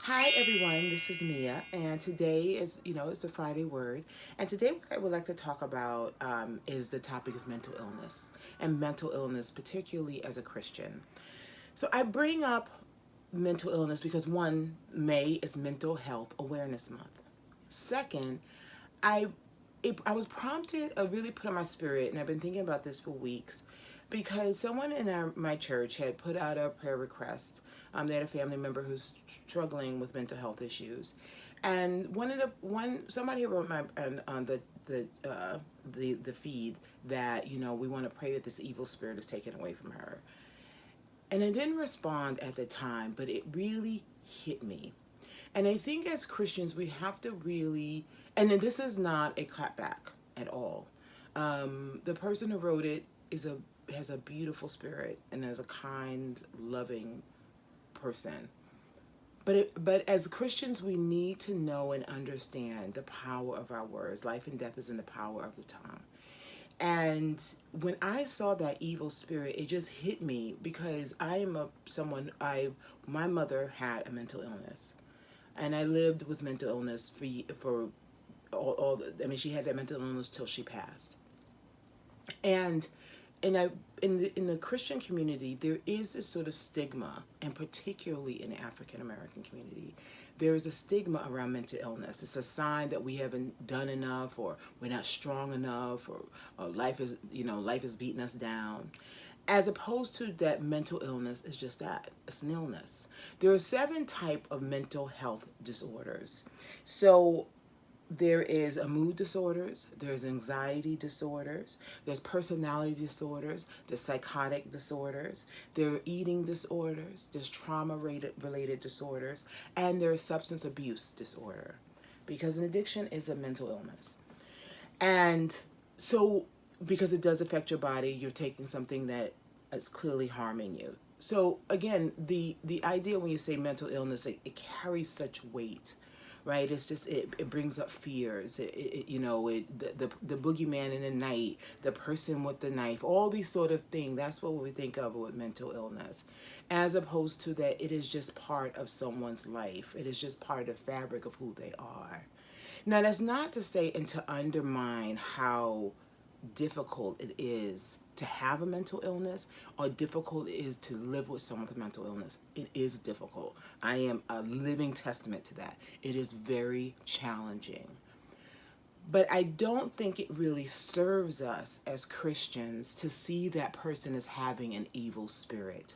Hi everyone, this is Mia, and today is, it's the Friday word. And today, what I would like to talk about is the topic is mental illness, and mental illness, particularly as a Christian. So I bring up mental illness because one, May is Mental Health Awareness Month. Second, I I was prompted, really put on my spirit, and I've been thinking about this for weeks, because someone in my church had put out a prayer request. They had a family member who's struggling with mental health issues, and somebody wrote on the feed that we want to pray that this evil spirit is taken away from her. And I didn't respond at the time, but it really hit me. And I think as Christians, we have to really, and then this is not a clapback at all. The person who wrote it has a beautiful spirit and is a kind, loving person. But as Christians, we need to know and understand the power of our words. Life and death is in the power of the tongue. And when I saw that evil spirit, it just hit me because I am a someone I my mother had a mental illness, and I lived with mental illness for I mean, she had that mental illness till she passed. And in the Christian community, there is this sort of stigma, and particularly in the African American community, there is a stigma around mental illness. It's a sign that we haven't done enough, or we're not strong enough, or life is beating us down. As opposed to that mental illness is just that, it's an illness. There are seven type of mental health disorders. So there is a mood disorders, there's anxiety disorders, there's personality disorders, there's psychotic disorders, there are eating disorders, there's related disorders, and there's substance abuse disorder, because an addiction is a mental illness. And so, because it does affect your body, you're taking something that is clearly harming you. So again, the idea when you say mental illness, it carries such weight, right? It's just it brings up fears. The boogeyman in the night, the person with the knife, all these sort of things. That's what we think of with mental illness, as opposed to that it is just part of someone's life. It is just part of the fabric of who they are. Now, that's not to say and to undermine how difficult it is to have a mental illness, or difficult it is to live with someone with a mental illness. It is difficult. I am a living testament to that. It is very challenging. But I don't think it really serves us as Christians to see that person as having an evil spirit.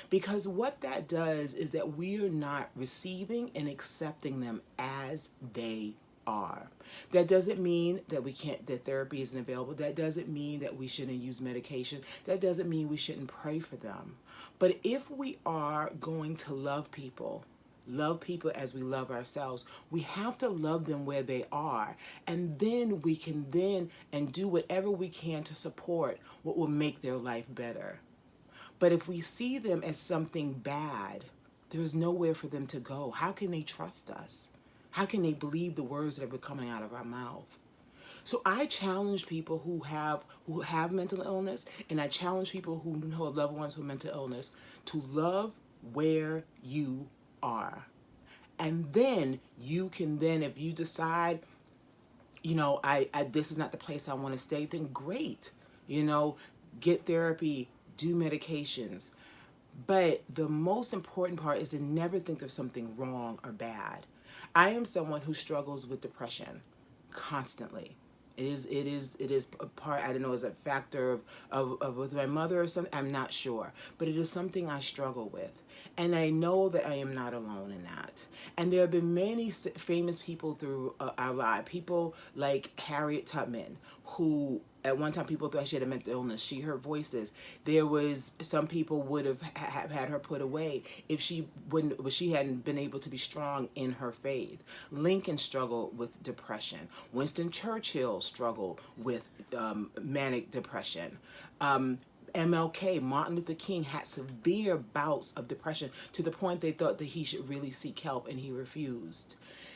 Because what that does is that we are not receiving and accepting them as they are. That doesn't mean that that therapy isn't available. That doesn't mean that we shouldn't use medication. That doesn't mean we shouldn't pray for them. But if we are going to love people as we love ourselves, we have to love them where they are. And then we can then and do whatever we can to support what will make their life better. But if we see them as something bad, there's nowhere for them to go. How can they trust us? How can they believe the words that are coming out of our mouth? So I challenge people who have mental illness, and I challenge people who know loved ones with mental illness, to love where you are. And then you can then, if you decide, I this is not the place I want to stay, then great. You know, get therapy, do medications. But the most important part is to never think there's something wrong or bad. I am someone who struggles with depression constantly. It is a part, I don't know, is a factor of with my mother or something, I'm not sure. But it is something I struggle with. And I know that I am not alone in that. And there have been many famous people through our life. People like Harriet Tubman, who at one time people thought she had a mental illness. She heard voices. There was some people would have had her put away if she hadn't been able to be strong in her faith. Lincoln struggled with depression. Winston Churchill struggled with manic depression. MLK, Martin Luther King, had severe bouts of depression to the point they thought that he should really seek help, and he refused.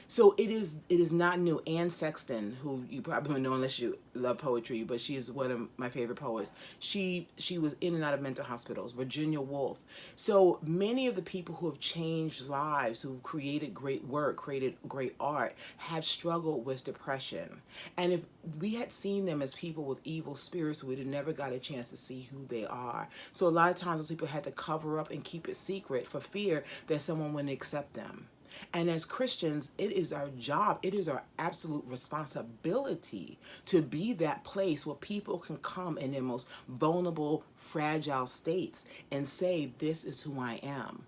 So it is not new. Anne Sexton, who you probably don't know unless you love poetry, but she's one of my favorite poets. She was in and out of mental hospitals. Virginia Woolf. So many of the people who have changed lives, who've created great work, created great art, have struggled with depression. And if we had seen them as people with evil spirits, we'd have never got a chance to see who they are. So a lot of times those people had to cover up and keep it secret for fear that someone wouldn't accept them. And as Christians, it is our job, it is our absolute responsibility to be that place where people can come in their most vulnerable, fragile states and say, this is who I am.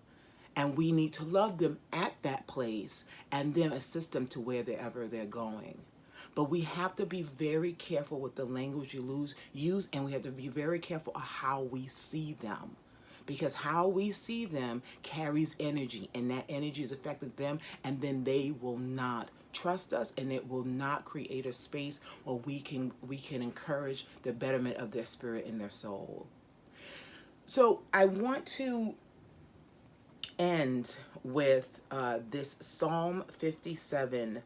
And we need to love them at that place and then assist them to wherever they're going. But we have to be very careful with the language you use, and we have to be very careful of how we see them, because how we see them carries energy, and that energy is affected them, and then they will not trust us, and it will not create a space where we can encourage the betterment of their spirit and their soul. So I want to end with this Psalm 57:1,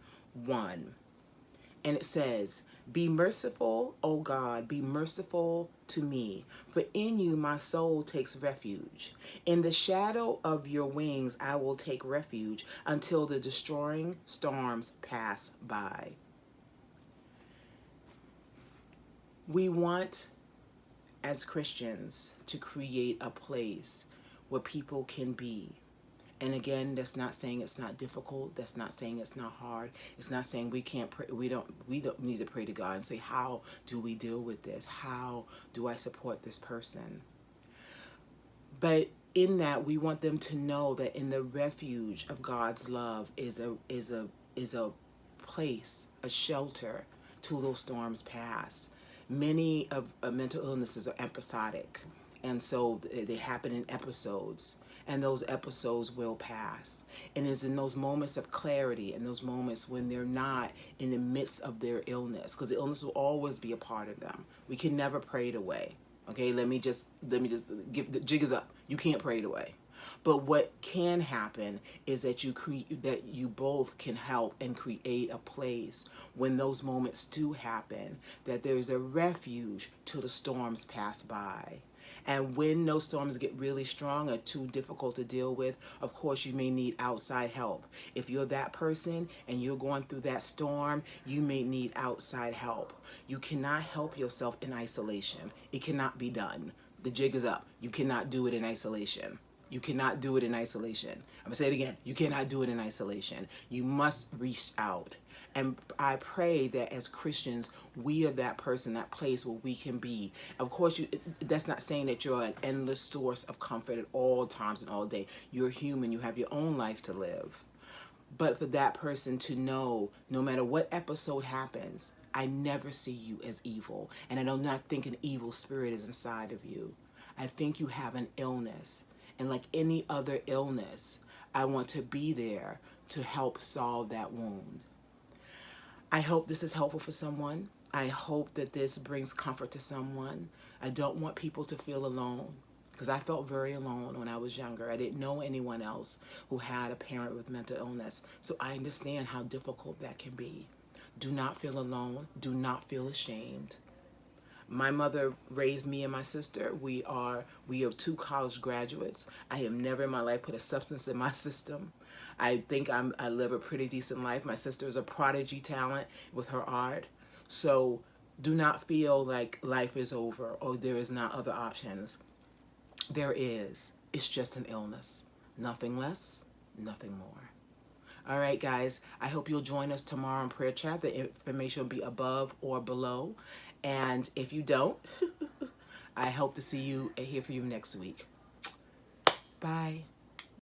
and it says, be merciful, O God, be merciful to me, for in you my soul takes refuge. In the shadow of your wings I will take refuge until the destroying storms pass by. We want, as Christians, to create a place where people can be. And again, that's not saying it's not difficult. That's not saying it's not hard. It's not saying we can't pray. We don't need to pray to God and say, how do we deal with this? How do I support this person? But in that, we want them to know that in the refuge of God's love is a place, a shelter till those storms pass. Many of mental illnesses are episodic, and so they happen in episodes, and those episodes will pass. And it's in those moments of clarity, and those moments when they're not in the midst of their illness, because the illness will always be a part of them. We can never pray it away. Okay, let me just give the jig is up. You can't pray it away. But what can happen is that you both can help and create a place when those moments do happen, that there's a refuge till the storms pass by. And when those storms get really strong or too difficult to deal with, of course, you may need outside help. If you're that person and you're going through that storm, you may need outside help. You cannot help yourself in isolation. It cannot be done. The jig is up. You cannot do it in isolation. You cannot do it in isolation. I'm going to say it again. You cannot do it in isolation. You must reach out. And I pray that as Christians, we are that person, that place where we can be. Of course, that's not saying that you're an endless source of comfort at all times and all day. You're human. You have your own life to live. But for that person to know, no matter what episode happens, I never see you as evil. And I do not think an evil spirit is inside of you. I think you have an illness. And like any other illness, I want to be there to help solve that wound. I hope this is helpful for someone. I hope that this brings comfort to someone. I don't want people to feel alone, because I felt very alone when I was younger. I didn't know anyone else who had a parent with mental illness. So I understand how difficult that can be. Do not feel alone. Do not feel ashamed. My mother raised me and my sister. We are two college graduates. I have never in my life put a substance in my system. I think I live a pretty decent life. My sister is a prodigy talent with her art. So do not feel like life is over or there is not other options. There is. It's just an illness. Nothing less, nothing more. All right, guys, I hope you'll join us tomorrow in prayer chat. The information will be above or below. And if you don't, I hope to see you and hear from you next week. Bye.